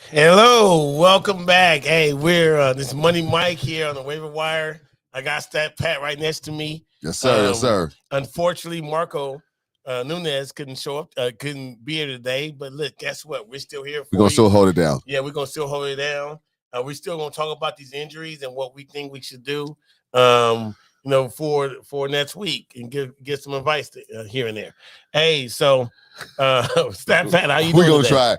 Hello, welcome back. Hey, we're this is Money Mike here on the Waiver Wire. I got Stat Pat right next to me. Yes, sir. Yes, sir. Unfortunately, Marco Nunez couldn't show up, couldn't be here today. But look, guess what? We're still here for We're gonna you. still hold it down. Yeah, we're gonna still hold it down. We're still gonna talk about these injuries and what we think we should do. For next week and get some advice here and there. Hey, so Stat Pat, how you doing? We're gonna try.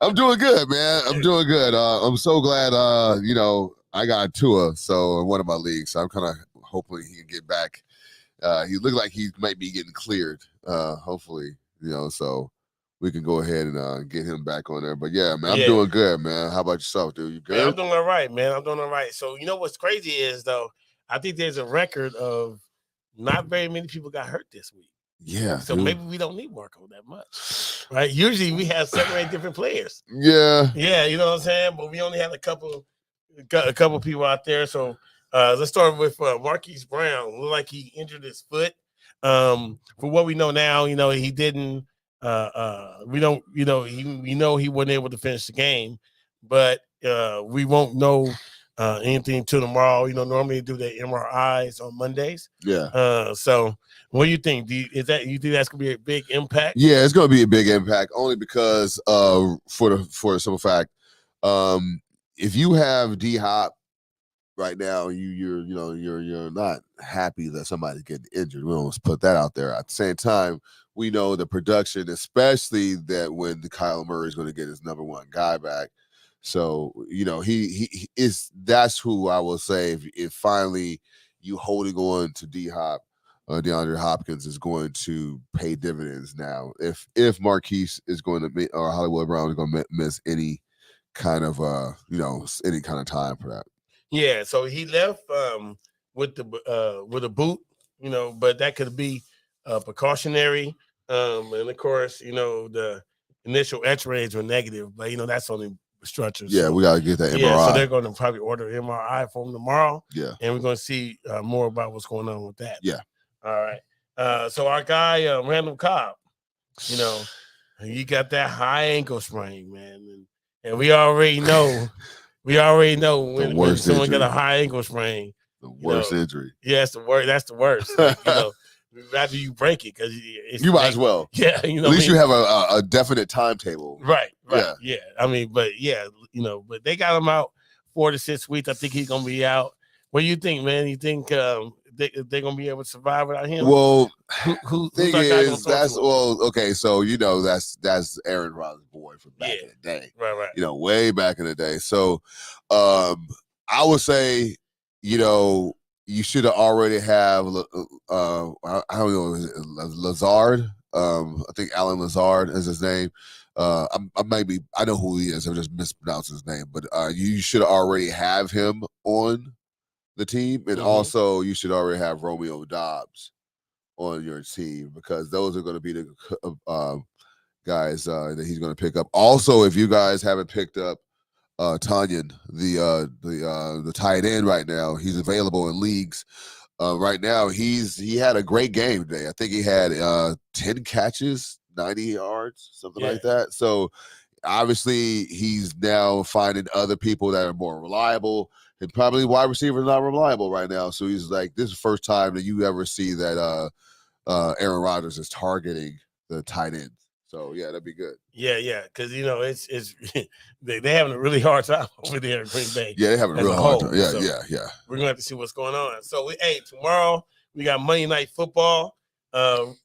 I'm doing good, man. I'm doing good. I'm so glad. I got Tua, so in one of my leagues. So I'm kind of hoping he can get back. He looked like he might be getting cleared. Hopefully, so we can go ahead and get him back on there. But yeah, man, I'm doing good, man. How about yourself, dude? You good? Man, I'm doing all right, man. I'm doing all right. So you know what's crazy is though, I think there's a record of not very many people got hurt this week. Yeah. So maybe we don't need Marco that much, right? Usually we have 7 or 8 different players. Yeah. Yeah, you know what I'm saying? But we only had a couple people out there. So let's start with Marquis Brown. Looked like he injured his foot. For what we know now, he didn't. We don't. We know he wasn't able to finish the game, but we won't know anything till tomorrow. Normally do the MRIs on Mondays. Yeah. So what do you think? You think that's gonna be a big impact? Yeah, it's gonna be a big impact only because for the simple fact, if you have D Hop right now, you're not happy that somebody's getting injured. We don't put that out there. At the same time, we know the production, especially that when Kyle Murray is going to get his number 1 guy back. So he is. That's who I will say. If finally you holding on to D Hop, DeAndre Hopkins is going to pay dividends now. If Marquise is going to or Hollywood Brown is going to miss any kind of any kind of time for that. Yeah, so he left with a boot, but that could be precautionary. And of course, the initial X-rays were negative, but that's only structures. Yeah, we gotta get that MRI. Yeah, so they're going to probably order MRI for him tomorrow. Yeah, and we're going to see more about what's going on with that. Yeah. All right. So our guy Randall Cobb, he got that high ankle sprain, man, and we already know. We already know when someone got a high ankle sprain. The worst injury. Yeah, that's the worst. That's the worst. After you break it, because you might as well. Yeah, at least you have a definite timetable. Right. Yeah. I mean, but they got him out 4 to 6 weeks. I think he's gonna be out. What do you think, man? You think they're gonna be able to survive without him? Well, who's thing is that's okay. So that's Aaron Rodgers' boy from back in the day, right. Way back in the day. So, I would say, you should have already have I don't know, Lazard. I think Alan Lazard is his name. I know who he is. I'm just mispronouncing his name, but you should already have him on the team, and also you should already have Romeo Doubs on your team, because those are going to be the guys that he's going to pick up. Also, if you guys haven't picked up Tanyan, the tight end right now, he's available in leagues. Right now, he had a great game today. I think he had 10 catches, 90 yards, something like that. So obviously, he's now finding other people that are more reliable. And probably wide receiver is not reliable right now. So he's like, this is the first time that you ever see that Aaron Rodgers is targeting the tight ends. So yeah, that'd be good. Yeah, because it's they having a really hard time over there in Green Bay. Yeah, they having a real hard time. Yeah, so yeah. We're gonna have to see what's going on. So tomorrow we got Monday Night Football.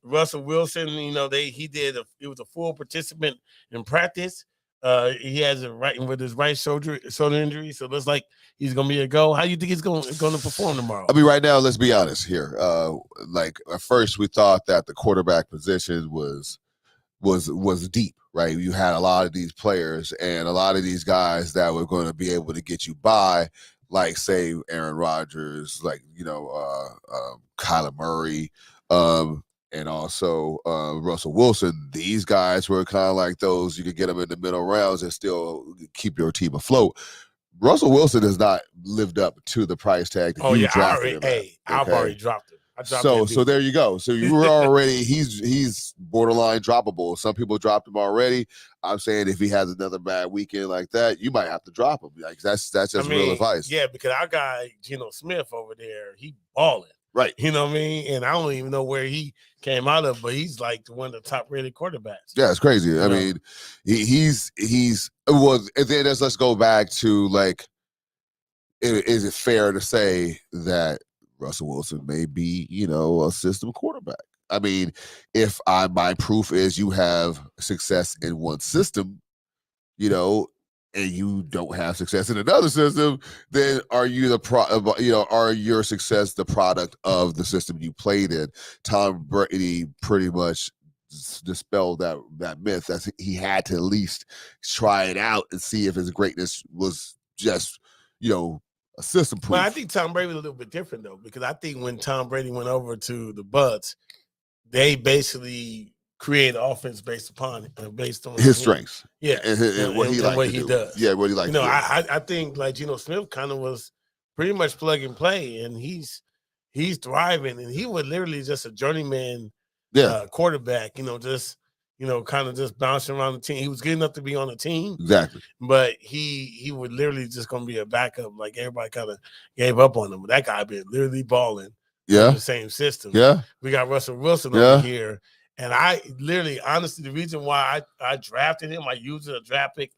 Russell Wilson, it was a full participant in practice. He has it right with his right shoulder injury, so it looks like he's gonna be a go. How do you think he's going to perform tomorrow? I mean, right now, let's be honest here. Like at first, we thought that the quarterback position was deep, right? You had a lot of these players and a lot of these guys that were going to be able to get you by, like say Aaron Rodgers, like Kyler Murray, and also Russell Wilson. These guys were kind of like those you could get them in the middle rounds and still keep your team afloat. Russell Wilson has not lived up to the price tag that you drafted him. I've already dropped him. So there you go. So you were already he's borderline droppable. Some people dropped him already. I'm saying if he has another bad weekend like that, you might have to drop him. Like that's just real advice. Yeah, because our guy Geno Smith over there, he balling. Right. You know what I mean? And I don't even know where he came out of, but he's like one of the top rated quarterbacks. Yeah, it's crazy. I mean, he's well, and then let's go back to like, is it fair to say that Russell Wilson may be, a system quarterback? I mean, if my proof is you have success in one system, and you don't have success in another system, then are you are your success the product of the system you played in? Tom Brady pretty much dispelled that myth. That he had to at least try it out and see if his greatness was just, a system proof. Well, I think Tom Brady was a little bit different though, because I think when Tom Brady went over to the Bucs, they basically create offense based on his strengths, and what he does. Yeah, what he likes. I think like Geno Smith kind of was pretty much plug and play, and he's thriving, and he was literally just a journeyman quarterback. Kind of just bouncing around the team. He was good enough to be on the team, exactly, but he was literally just going to be a backup. Like everybody kind of gave up on him, but that guy been literally balling. Yeah, in the same system. Yeah, we got Russell Wilson over here. And I literally, honestly, the reason why I drafted him, I used a draft pick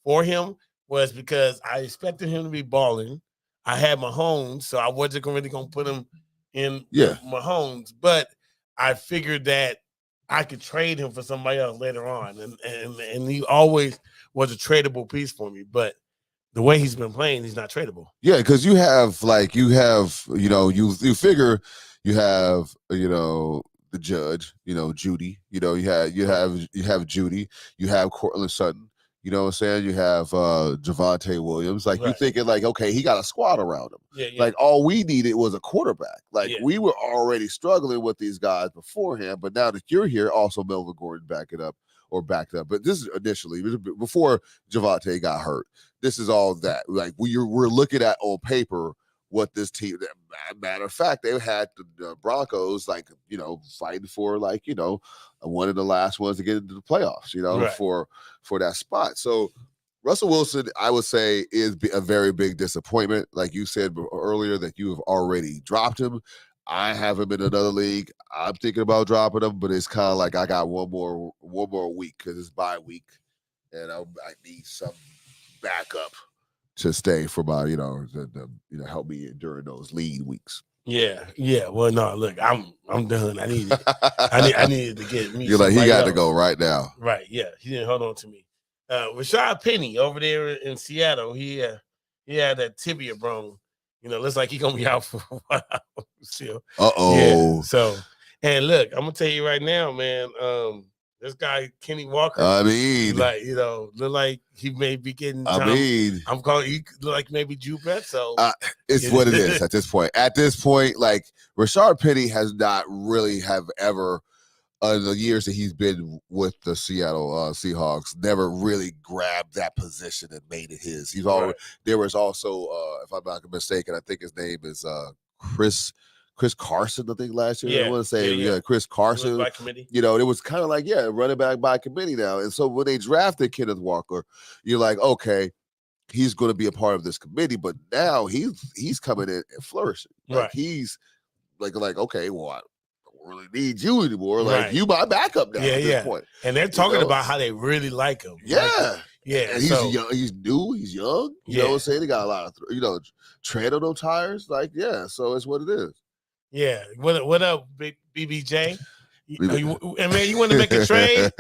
for him, was because I expected him to be balling. I had Mahomes, so I wasn't really going to put him in Mahomes. But I figured that I could trade him for somebody else later on. And he always was a tradable piece for me. But the way he's been playing, he's not tradable. Yeah, because you figure you have, the judge, Judy, you have Judy, you have Cortland Sutton, you know what I'm saying? You have Javonte Williams. Like you thinking like, okay, he got a squad around him. Yeah. Like all we needed was a quarterback. Like we were already struggling with these guys beforehand, but now that you're here, also Melvin Gordon backed up. But this is initially before Javonte got hurt. This is all that. Like we're looking at on paper what this team. Matter of fact, they had the Broncos fighting for one of the last ones to get into the playoffs. For that spot. So Russell Wilson, I would say, is a very big disappointment. Like you said earlier, that you have already dropped him. I have him in another league. I'm thinking about dropping him, but it's kind of like I got one more week because it's bye week, and I need some backup to stay for my to help me during those lean weeks. Yeah. Well, no, look, I'm done. I needed to get me. You're like, he got to go right now. Right. Yeah. He didn't hold on to me. Rashad Penny over there in Seattle. He had that tibia bone. Looks like he's gonna be out for a while still. Yeah, so, and look, I'm gonna tell you right now, man. This guy Kenny Walker. I mean, look like he may be getting. I'm calling. He look like maybe Drew Bledsoe. It's what it is at this point. At this point, like Rashad Penny has not really have ever. The years that he's been with the Seattle Seahawks, never really grabbed that position and made it his. He's always there was also, if I'm not mistaken, I think his name is Chris Carson. I think last year I want to say Chris Carson. By committee. It was kind of like running back by committee now. And so when they drafted Kenneth Walker, you're like, okay, he's going to be a part of this committee, but now he's coming in and flourishing. Like he's like okay, well, I don't really need you anymore. Like you my backup now at this point. And they're talking about how they really like him. And he's young, he's new, he's young. You know what I'm saying? They got a lot of tread on those tires. Like, so it's what it is. Yeah. What up, big BBJ? And man, you want to make a trade?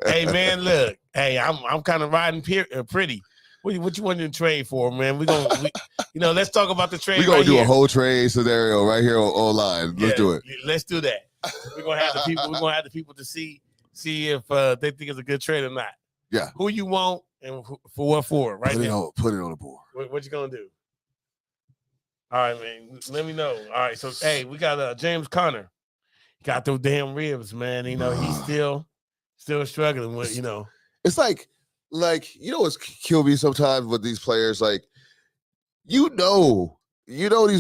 Hey man, look. Hey, I'm kind of riding pretty. What you want to trade for, man? Let's talk about the trade. We're gonna do a whole trade scenario right here online. Let's do it. Let's do that. We're gonna have the people. We're gonna have the people to see if they think it's a good trade or not. Yeah. Who you want and for what for? Right now. Put it on the board. What you gonna do? All right, man. Let me know. All right. So hey, we got James Conner. Got those damn ribs, man. He's still struggling with. It's like what's kill me sometimes with these players. Like these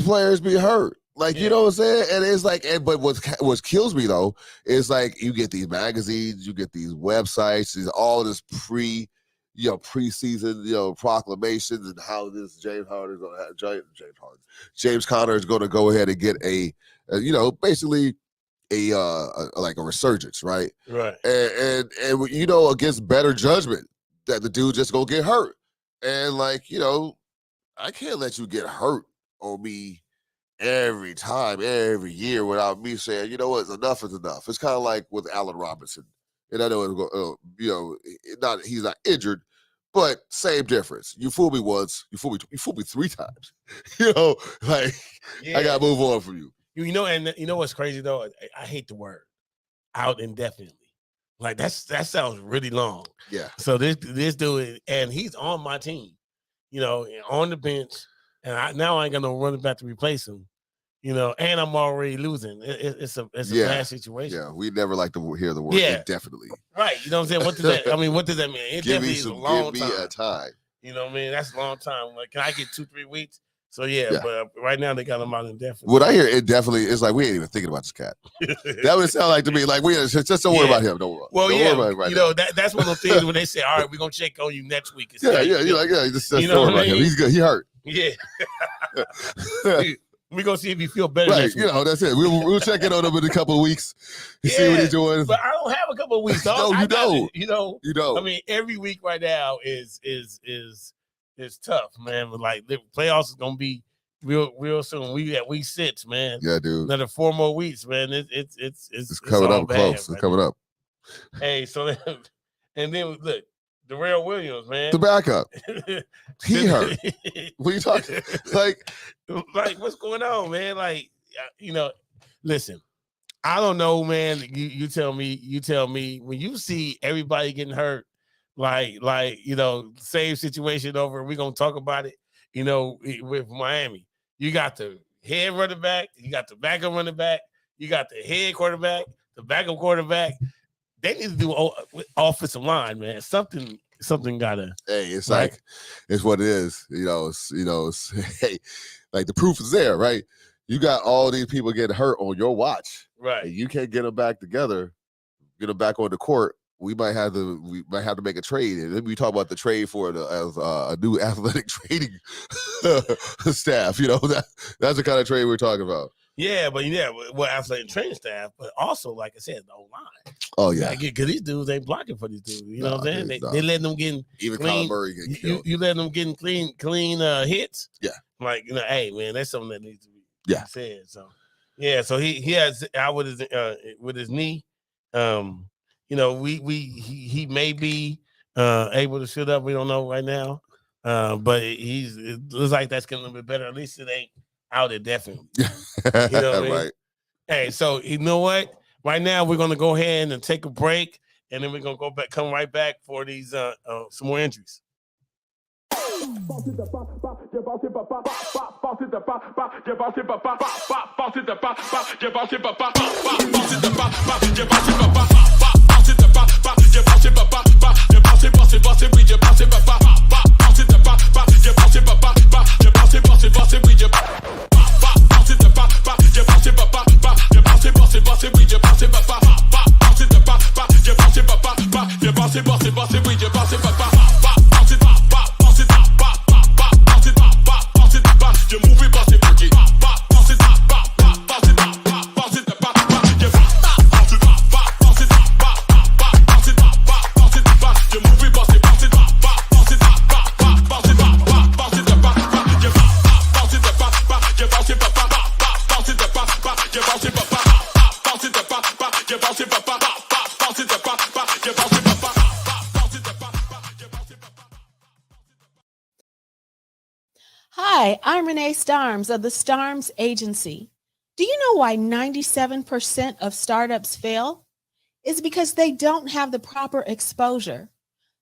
players be hurt. Like, you know what I'm saying? And it's like, but what kills me though is like you get these magazines, you get these websites, all this preseason, proclamations and how this James Conner is going to go ahead and get basically a like a resurgence, right? Right. And against better judgment that the dude just gonna get hurt. And like, I can't let you get hurt on me every time, every year without me saying, you know what, enough is enough. It's kind of like with Allen Robinson. And I know he's not injured, but same difference. You fooled me once, you fooled me 3 times. I gotta move on from you. And you know what's crazy though? I hate the word out indefinitely. Like that sounds really long. Yeah. So this dude, and he's on my team, on the bench, and I ain't got no running back to replace him, and I'm already losing. It's a bad situation. Yeah, we never like to hear the word indefinitely. Right. You know what I'm saying? What does that? I mean, what does that mean? Indefinitely is a long time. Give me a time. You know what I mean? That's a long time. Like, can I get 2-3 weeks? So but right now they got him out indefinitely. What I hear indefinitely is like we ain't even thinking about this cat. That would sound like to me like we just don't worry about him. Don't worry. Well, don't worry about him that's one of those things when they say, "All right, we're gonna check on you next week." You're like, just don't worry about him. He's good. He hurt. Yeah. We're gonna see if he feel better. Right, that's it. We'll check in on him in a couple of weeks and see what he's doing. But I don't have a couple of weeks. No, you don't. You don't. I mean, every week right now is tough, man. But like the playoffs is gonna be real soon. We at week 6, man. Yeah, dude. Another 4 more weeks, man. It's coming up close. It's coming up. Hey, so and then look, Darrell Williams, man. The backup. He hurt. What are you talking? Like what's going on, man? Like, listen, I don't know, man. You tell me when you see everybody getting hurt, same situation over, we're gonna talk about it, with Miami. You got the head running back, you got the backup running back, you got the head quarterback, the backup quarterback. They need to do offensive line, man. Something gotta. Hey, it's right? Like it's what it is. It's hey, like the proof is there, right? You got all these people getting hurt on your watch, right? And you can't get them back together, get them back on the court. We might have to make a trade, and then we talk about the trade for a new athletic training staff. That's the kind of trade we're talking about. Yeah, but athletic training staff, but also, like I said, the O-line. Oh yeah, because these dudes ain't blocking for these dudes. You know what I'm saying? They letting them get even clean. Kyler Murray getting killed. You letting them getting clean hits. Yeah, like hey man, that's something that needs to be said. So so he has out with his knee. He may be able to shoot up. We don't know right now, but it looks like that's getting a little bit better. At least it ain't out indefinitely. Right. Right. Hey, so you know what? Right now we're gonna go ahead and take a break, and then we're gonna come right back for these some more entries. Hi, I'm Renee Starms of the Starms Agency. Do you know why 97% of startups fail? It's because they don't have the proper exposure.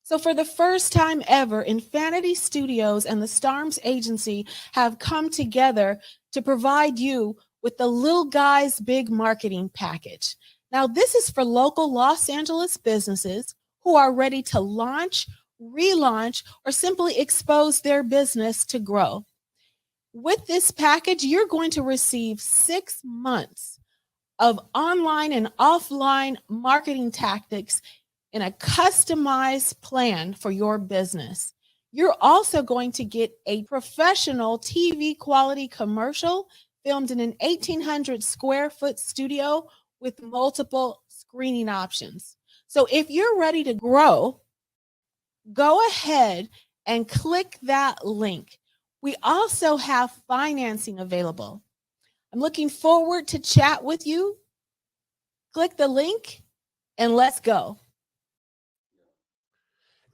So for the first time ever, Infinity Studios and the Starms Agency have come together to provide you with the Little Guys Big Marketing Package. Now, this is for local Los Angeles businesses who are ready to launch, relaunch, or simply expose their business to grow. With this package, you're going to receive 6 months of online and offline marketing tactics in a customized plan for your business. You're also going to get a professional TV quality commercial filmed in an 1,800 square foot studio with multiple screening options. So if you're ready to grow, go ahead and click that link. We also have financing available. I'm looking forward to chat with you. Click the link and let's go.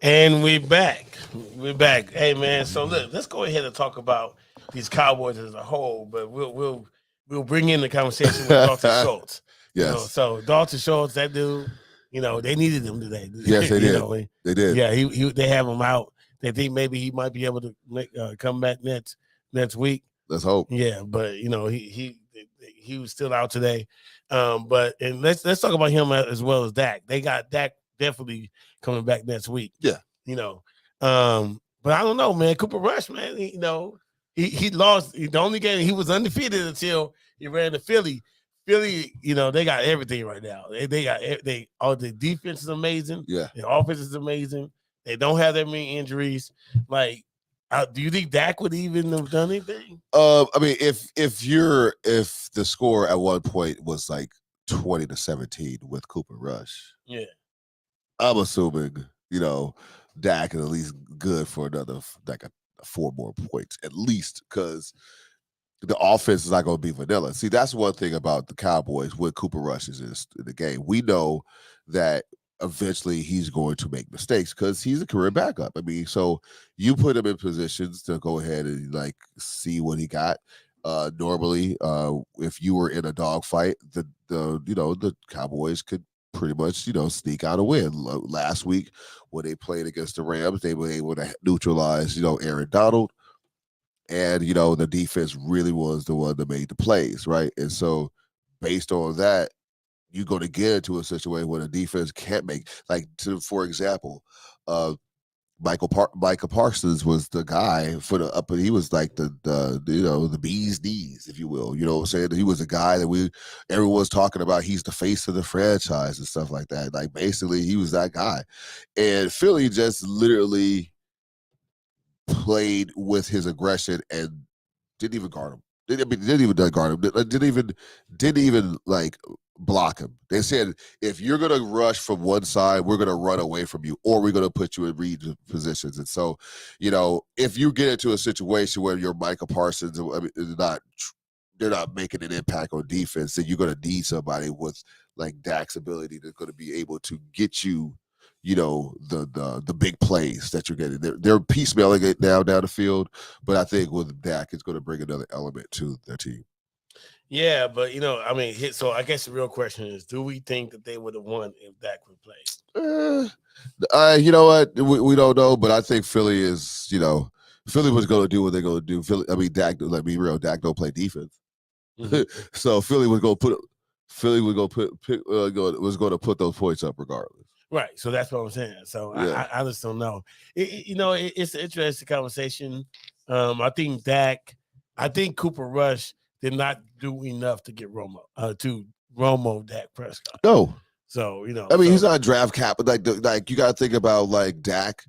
And we're back. We're back. Hey man, so look, let's go ahead and talk about these Cowboys as a whole, but we'll bring in the conversation with Dalton Schultz. Yes. You know, so Dalton Schultz, that dude, you know, they needed him today. Yes, they you did. Know, they did. Yeah, they have him out. They think maybe he might be able to come back next week. Let's hope. Yeah, but you know, he was still out today. But and let's talk about him as well as Dak. They got Dak definitely coming back next week. Yeah. You know. But I don't know, man. Cooper Rush, man, he lost the only game. He was undefeated until he ran to Philly. Philly, you know, they got everything right now. They all the defense is amazing. Yeah. The offense is amazing. They don't have that many injuries. Like, do you think Dak would even have done anything? I mean, if the score at one point was like 20-17 with Cooper Rush, yeah, I'm assuming, you know, Dak is at least good for another like 4 more points at least, because the offense is not going to be vanilla. See, that's one thing about the Cowboys with Cooper Rush is in the game. We know that eventually he's going to make mistakes because he's a career backup. I mean, so you put him in positions to go ahead and like see what he got. Normally, if you were in a dogfight, the Cowboys could pretty much, sneak out a win. Last week when they played against the Rams, they were able to neutralize, Aaron Donald. And, the defense really was the one that made the plays, right? And so based on that, you're going to get into a situation where the defense can't make, for example, Michael Parsons was the guy for the up, and he was like the bee's knees, if you will. You know what I'm saying? He was a guy that everyone's talking about. He's the face of the franchise and stuff like that. Like, basically, he was that guy. And Philly just literally played with his aggression and didn't even guard him. Didn't even guard him. Didn't even like block him. They said, if you're gonna rush from one side, we're gonna run away from you, or we're gonna put you in read positions. And so, if you get into a situation where you're Michael Parsons, they're not making an impact on defense, then you're gonna need somebody with like Dak's ability to going to be able to get you, the big plays that you're getting. They're piecemealing it now down the field, but I think with Dak, it's going to bring another element to their team. Yeah, but so I guess the real question is, do we think that they would have won if Dak would play? You know what? We don't know, but I think Philly is, Philly was going to do what they're going to do. Dak, let me be real, Dak don't play defense. Mm-hmm. So Philly was going to put those points up regardless. Right. So that's what I'm saying. So yeah. I just don't know. It's an interesting conversation. I think Cooper Rush did not do enough to get Romo Dak Prescott. No. So, he's not draft cap, but like you got to think about like Dak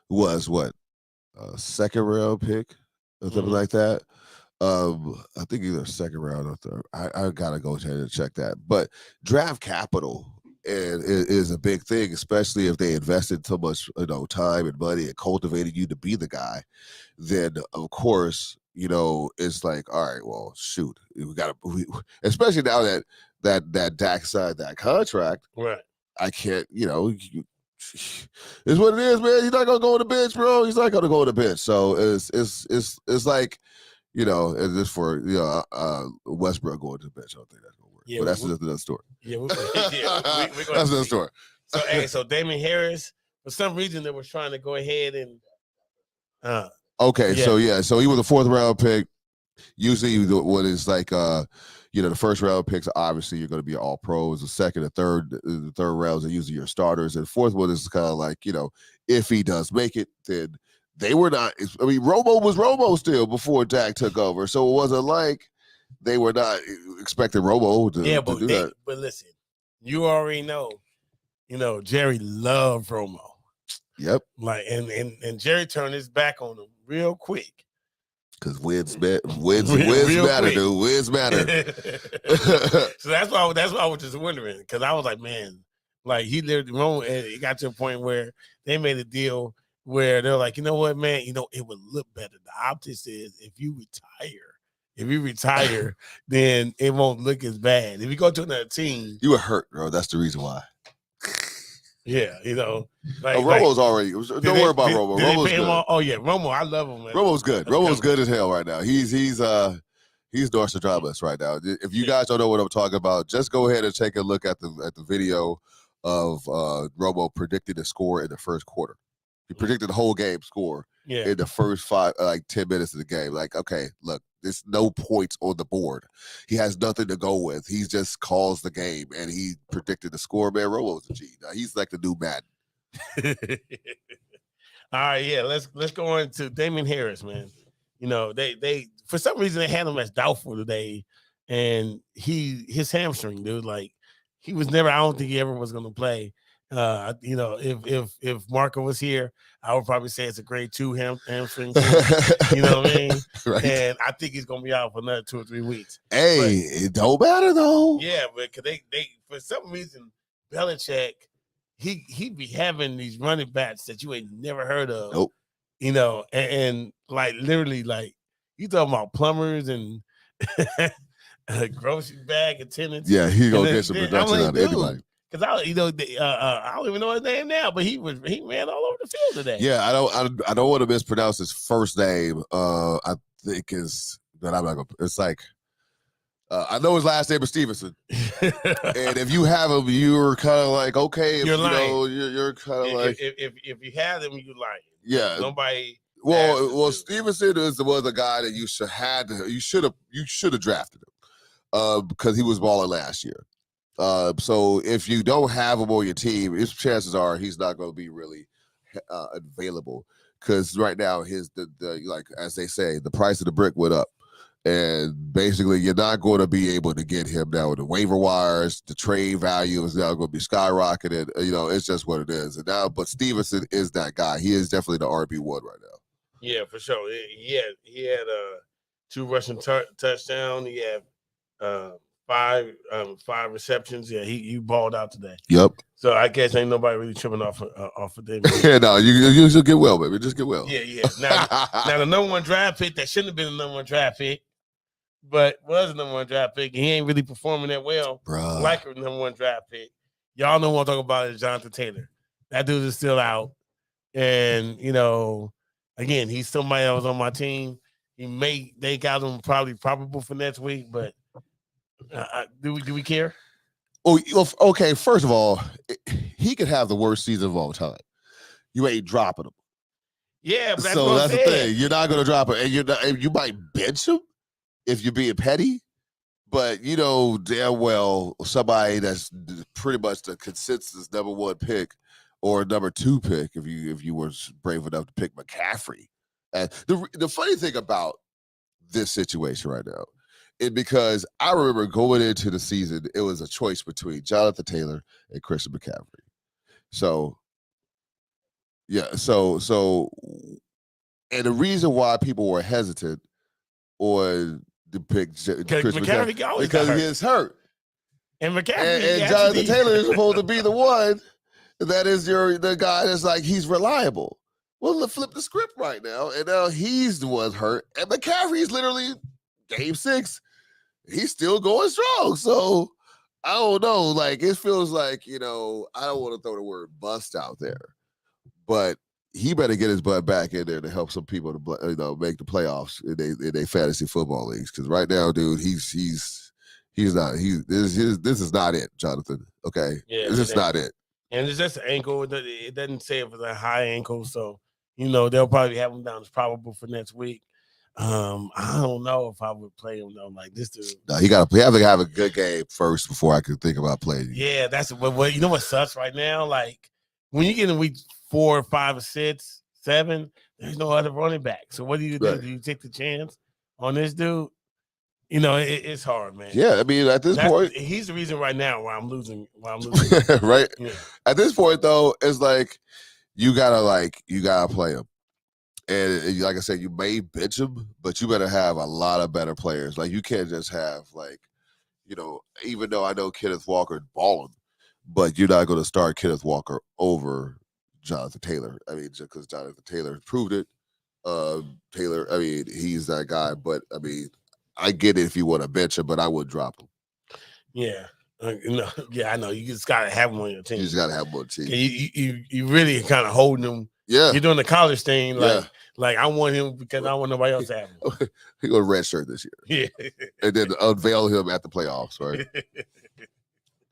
was what, a second round pick or something like that. I think either second round or third. I gotta go ahead and check that. But draft capital is a big thing, especially if they invested so much, time and money and cultivated you to be the guy. Then of course, it's like, all right, well, shoot, especially now that Dak signed that contract. Right. I can't, it's what it is, man. He's not gonna go on the bench, bro. He's not gonna go on the bench. So it's like, and just for Westbrook going to the bench, I don't think that's gonna work. Yeah, but that's just another story. Yeah, we're that's another story. So Damien Harris, for some reason, they were trying to go ahead and. Okay, yeah. So he was a 4th round pick. Usually, what is like, the first round picks, obviously you're going to be all pros. The second and the third rounds are usually your starters, and 4th one is kind of like, if he does make it, then they were not. I mean, Romo was Romo still before Dak took over, so it wasn't like they were not expecting Romo to do that. But listen, you already know. Jerry loved Romo. Yep. Like and Jerry turned his back on him real quick. Because wins matter, dude. Wins matter. So that's why I was just wondering, because I was like, man, like he literally wrong, and it got to a point where they made a deal where they're like, you know what, man, it would look better. The optics is if you retire, then it won't look as bad. If you go to another team, you were hurt, bro. That's the reason why. Yeah, Romo's already. Don't worry about Romo. Romo's good. Romo, I love him, man. Romo's good. Romo's good as hell right now. He's Nostradamus right now. If you guys don't know what I'm talking about, just go ahead and take a look at the video of Romo predicting the score in the first quarter. He predicted the whole game score in the first 10 minutes of the game. Like, okay, look, there's no points on the board. He has nothing to go with. He just calls the game, and he predicted the score. Man, Romo's a G. Now, he's like the new Madden. All right, yeah, let's go on to Damien Harris, man. They for some reason they had him as doubtful today, and his hamstring, dude. Like, he was never. I don't think he ever was going to play. If Marco was here, I would probably say it's a grade 2 hamstring. You know what I mean? Right. And I think he's gonna be out for another 2 or 3 weeks. Hey, it don't matter though. Yeah, but cause they for some reason Belichick, he be having these running backs that you ain't never heard of. Nope. And like literally, like you talking about plumbers and grocery bag attendants. Yeah, he gonna get some production out of anybody. Because I don't even know his name now, but he ran all over the field today. Yeah, I don't want to mispronounce his first name. I think but I'm not gonna. It's like I know his last name is Stevenson, and if you have him, you're kind of like okay. You're lying. You're kind of like if you have him, you're lying. Yeah, nobody. Well, Stevenson was a guy that you should have drafted him because he was balling last year. So if you don't have him on your team, his chances are he's not going to be really available because right now the like as they say, the price of the brick went up, and basically you're not going to be able to get him now with the waiver wires. The trade value is now going to be skyrocketed. It's just what it is. And now, but Stevenson is that guy. He is definitely the RB1 right now. Yeah, for sure. He had 2 rushing touchdowns. He had 5 receptions. Yeah, he balled out today. Yep. So I guess ain't nobody really tripping off of them. Yeah, no, you just get well, baby. Just get well. Yeah. Now the number 1 draft pick that shouldn't have been the number 1 draft pick, but was the number 1 draft pick. He ain't really performing that well. Bruh. Like a number 1 draft pick. Y'all know what I'm talking about is Jonathan Taylor. That dude is still out, and again, he's somebody that was on my team. They got him probably probable for next week, but. Do we care? Oh, okay. First of all, he could have the worst season of all time. You ain't dropping him. Yeah, but that's the thing. You're not going to drop him, and you might bench him if you're being petty. But damn well somebody that's pretty much the consensus number 1 pick or number 2 pick if you were brave enough to pick McCaffrey. And the funny thing about this situation right now. Because I remember going into the season, it was a choice between Jonathan Taylor and Christian McCaffrey. So, yeah, so, and the reason why people were hesitant on the pick Christian McCaffrey because he gets hurt, and McCaffrey and Jonathan Taylor is supposed to be the one that is the guy that's like he's reliable. Well, let's flip the script right now, and now he's the one hurt, and McCaffrey's literally game 6. He's still going strong. So I don't know. Like, it feels like, I don't want to throw the word bust out there, but he better get his butt back in there to help some people to make the playoffs in their fantasy football leagues. Because right now, dude, this is not it, Jonathan. Okay. Yeah. This is not it. And it's just an ankle. It doesn't say if it's a high ankle. So, they'll probably have him down as probable for next week. I don't know if I would play him though. Like this dude, no, he got to have a good game first before I could think about playing. Yeah, that's what you know. What sucks right now? Like when you get in week 4, 5, or 6, 7, There's no other running back. So what do you do? Right. Do you take the chance on this dude? You know, it's hard, man. Yeah, I mean, at this point, he's the reason right now why I'm losing. Right? Yeah. At this point, though, it's like you gotta play him. And like I said, you may bench him, but you better have a lot of better players. Like you can't just have even though I know Kenneth Walker balling, but you're not going to start Kenneth Walker over Jonathan Taylor. I mean, just because Jonathan Taylor proved it. Taylor, I mean, he's that guy. But I mean, I get it if you want to bench him, but I would drop him. Yeah. Yeah, I know. You just gotta have him on your team. You just gotta have him on the team. You really kind of holding him. Yeah. You're doing the college thing. Like I want him because I don't want nobody else to have him. He go to red shirt this year. Yeah. And then unveil him at the playoffs, right?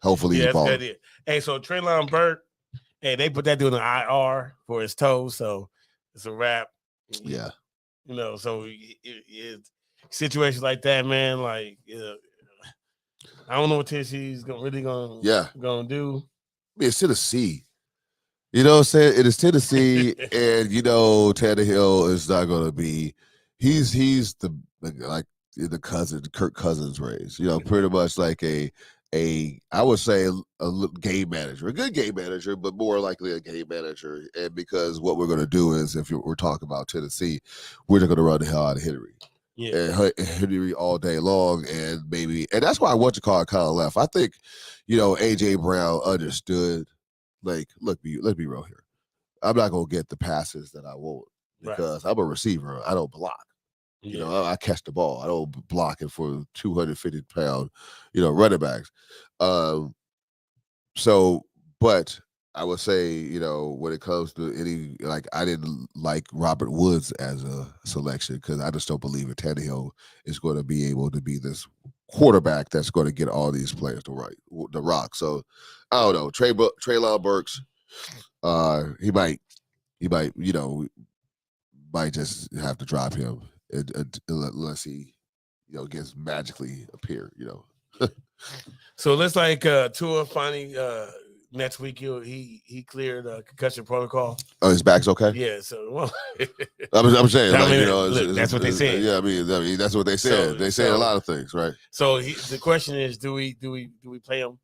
Hopefully he's balling. Hey, so Treylon Burke, hey, they put that dude in IR for his toes, so it's a wrap. Yeah. You know, so situations like that, man, like I don't know what Tennessee's gonna do. I mean, it's Tennessee. You know what I'm saying? It is Tennessee, and Tannehill is not going to be. He's the cousin, Kirk Cousins raised. Pretty much like I would say a game manager, a good game manager, but more likely a game manager. And because what we're going to do is, if we're talking about Tennessee, we're just going to run the hell out of Henry. Yeah. And Henry all day long, and that's why kind of left. I think, AJ Brown understood. Like, let's be real here. I'm not gonna get the passes that I want because I'm a receiver. I don't block. Yeah. I catch the ball. I don't block it for 250-pound, running backs. But I would say, when it comes to I didn't like Robert Woods as a selection because I just don't believe that Tannehill is going to be able to be this quarterback that's going to get all these players to rock. So I don't know. Treylon Burks, he might just have to drop him unless he gets magically appear. So it looks like Tua finally next week he cleared concussion protocol. Oh, his back's okay. Yeah, so I'm saying, that's what they said. Yeah, I mean, that's what they said. They said a lot of things, right? So the question is, do we play him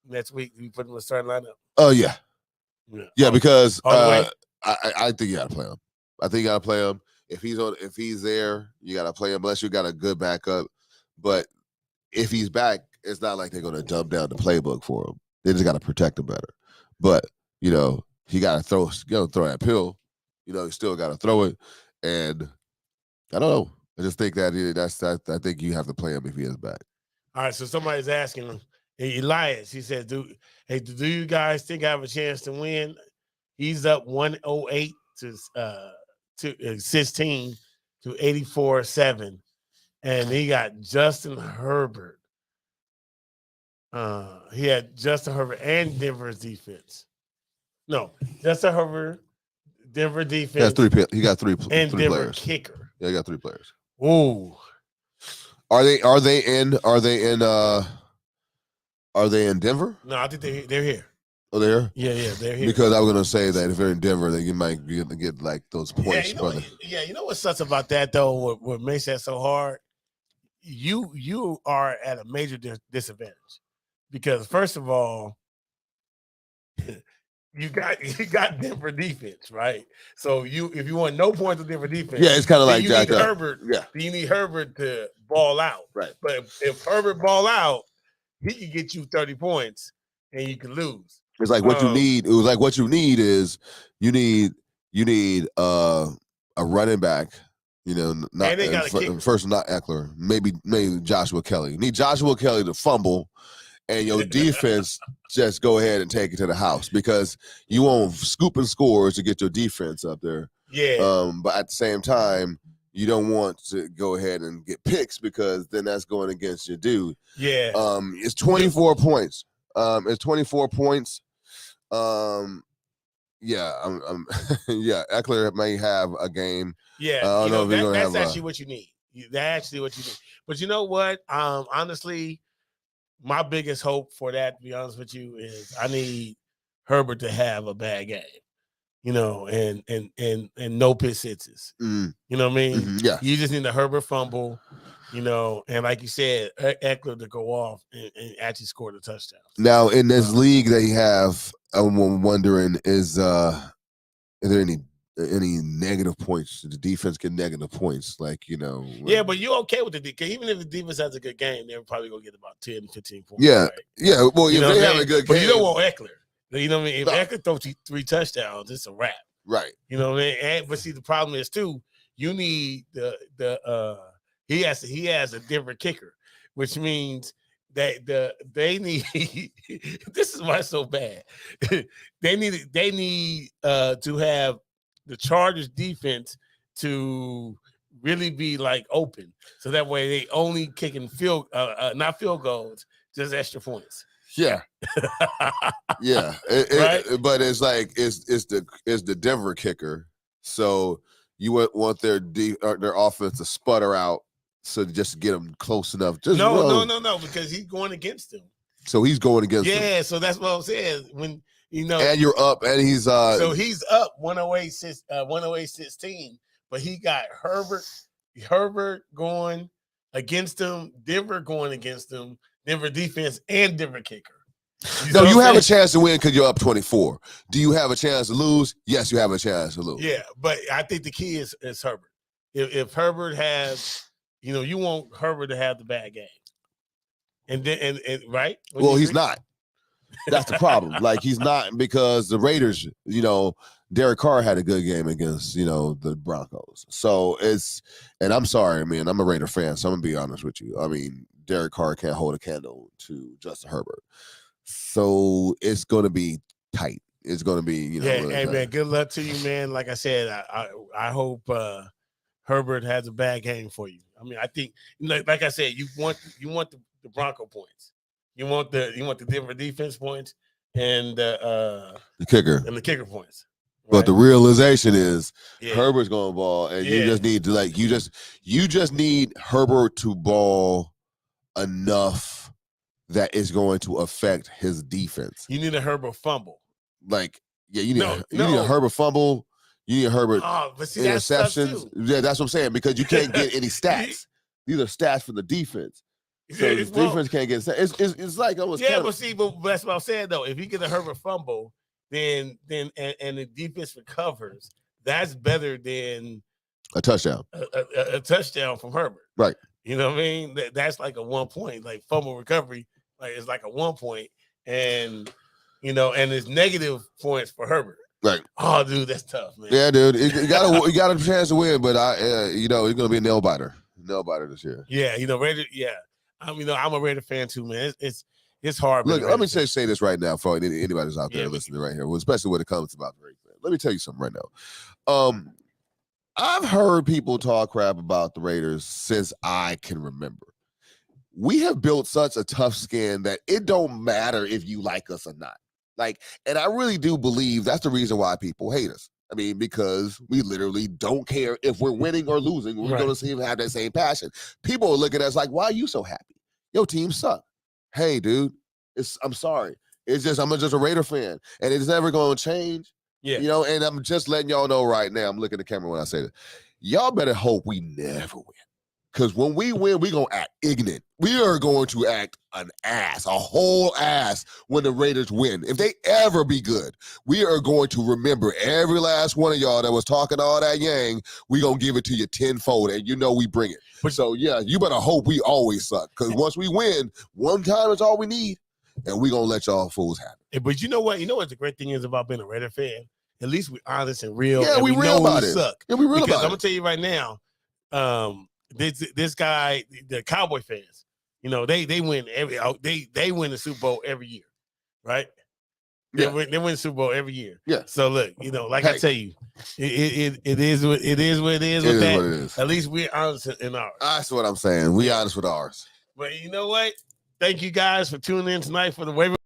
next week? Do we put him in the starting lineup? Oh yeah. Because I think you got to play him. I think you got to play him. If he's there, you got to play him unless you got a good backup. But if he's back, it's not like they're going to dumb down the playbook for him. They just got to protect him better. But, he got to throw that pill. You still got to throw it. And I don't know. I just think I think you have to play him if he is back. All right. So somebody's asking Elias. He says, do you guys think I have a chance to win? He's up 108 to 16 to 84-7. And he got Justin Herbert. He had Justin Herbert and Denver's defense. No, Justin Herbert, Denver defense. He got three and three Denver players. Kicker. Yeah, he got 3 players. Ooh. Are they in Denver? No, I think they're here. Oh, they're here? Yeah, they're here. Because I was gonna say that if they're in Denver, then you might be able to get like those points. You know what sucks about that though? What makes that so hard? You are at a major disadvantage because first of all, you got Denver defense, right? So if you want no points of Denver defense, it's kind of like you Jack need Herbert. Yeah, you need Herbert to ball out, right? But if Herbert ball out, he can get you 30 points and you can lose. It's like what you need. It was like what you need is you need a running back. Not first, not Eckler. Maybe Joshua Kelly. You need Joshua Kelly to fumble, and your defense just go ahead and take it to the house because you want scooping scores to get your defense up there. Yeah. But at the same time, you don't want to go ahead and get picks because then that's going against your dude. Yeah. It's 24 points. It's 24 points. Eckler may have a game. Yeah, I don't know if he's gonna that's have actually what you need. That's actually what you need. But you know what? Honestly, my biggest hope for that, to be honest with you, is I need Herbert to have a bad game. you know, and no pick sixes. Mm. You know what I mean? Mhm, yeah. You just need a Herbert fumble, you know, and like you said, Eckler to go off and actually score the touchdown. Now, in this league that you have, I'm wondering, is there any negative points? Did the defense get negative points? Like, you know. Yeah, but you're okay with the defense. Even if the defense has a good game, they're probably going to get about 10, 15 points. Yeah. Right? Yeah. Well, you if they have a good game. But you don't want Eckler. You know what I mean? If No. Eckler throws 3 touchdowns, it's a wrap. Right. You know what I mean? But see, the problem is too, you need he has a different kicker, which means that they need this is why it's so bad. they need to have the Chargers defense to really be like open, so that way they only kicking not field goals, just extra points. Yeah, yeah, right. But it's like it's the Denver kicker, so you want their offense to sputter out, so just to get them close enough. Just no, because he's going against them. So he's going against them. Yeah, so that's what I'm saying. When you know, and you're up, and he's so he's up 108-16, but he got Herbert going against him, Denver going against him. Denver defense and Denver kicker. You have a chance to win because you're up 24. Do you have a chance to lose? Yes, you have a chance to lose. Yeah, but I think the key is Herbert. If Herbert has, you know, you want Herbert to have the bad game, and then right. Well, he's not. That's the problem. Like, he's not, because the Raiders, you know, Derek Carr had a good game against, you know, the Broncos. So and I'm sorry, man, I'm a Raider fan, so I'm gonna be honest with you. I mean, Derek Carr can't hold a candle to Justin Herbert. So it's going to be tight. It's going to be, you know. Yeah, really hey, tight. man, good luck to you, man. Like I said, I hope Herbert has a bad game for you. I mean, I think, like I said, you want the Bronco points. You want the Denver defense points and the kicker points. Right? But the realization is Herbert's going to ball, and you just need to you just need Herbert to ball enough that is going to affect his defense. You need a Herbert fumble. You need a Herbert fumble. You need a Herbert interceptions. Yeah, that's what I'm saying, because you can't get any stats. These are stats for the defense. So the defense can't get stats. It's like almost. Yeah, but that's what I'm saying though. If you get a Herbert fumble, then and the defense recovers, that's better than a touchdown. A touchdown from Herbert. Right. You know what I mean? That's like a 1 point, like fumble recovery. Like, it's like a 1 point, and you know, and it's negative points for Herbert. Right. Oh, dude, that's tough, man. Yeah, dude. You got a chance to win, but you know, it's gonna be a nail biter this year. Yeah, you know, Raider. Yeah, I'm a Raider fan too, man. It's hard. Look, let me say this right now for anybody's out there listening right here, especially when it comes about the Raiders. Let me tell you something right now. I've heard people talk crap about the Raiders since I can remember. We have built such a tough skin that it don't matter if you like us or not. And I really do believe that's the reason why people hate us. I mean, because we literally don't care if we're winning or losing. We're going to have that same passion. People are looking at us like, why are you so happy? Your team suck. Hey, dude, I'm sorry. I'm just a Raider fan, and it's never going to change. Yeah. You know, and I'm just letting y'all know right now, I'm looking at the camera when I say this. Y'all better hope we never win. Because when we win, we're going to act ignorant. We are going to act a whole ass when the Raiders win. If they ever be good, we are going to remember every last one of y'all that was talking all that yang. We're going to give it to you tenfold, and you know we bring it. So, yeah, you better hope we always suck. Because once we win, one time is all we need, and we're going to let y'all fools have it. But you know what? You know what the great thing is about being a Raider fan? At least we're honest and real. Yeah, and we real about it. Suck. Yeah, we real because about it. I'm going to tell you right now, this guy, the Cowboy fans, you know, they win they win the Super Bowl every year, right? Yeah. They win the Super Bowl every year. Yeah. So look, you know, like I tell you, it is what it is with that. What it is. At least we're honest in ours. That's what I'm saying. We honest with ours. But you know what? Thank you guys for tuning in tonight for the Waiver.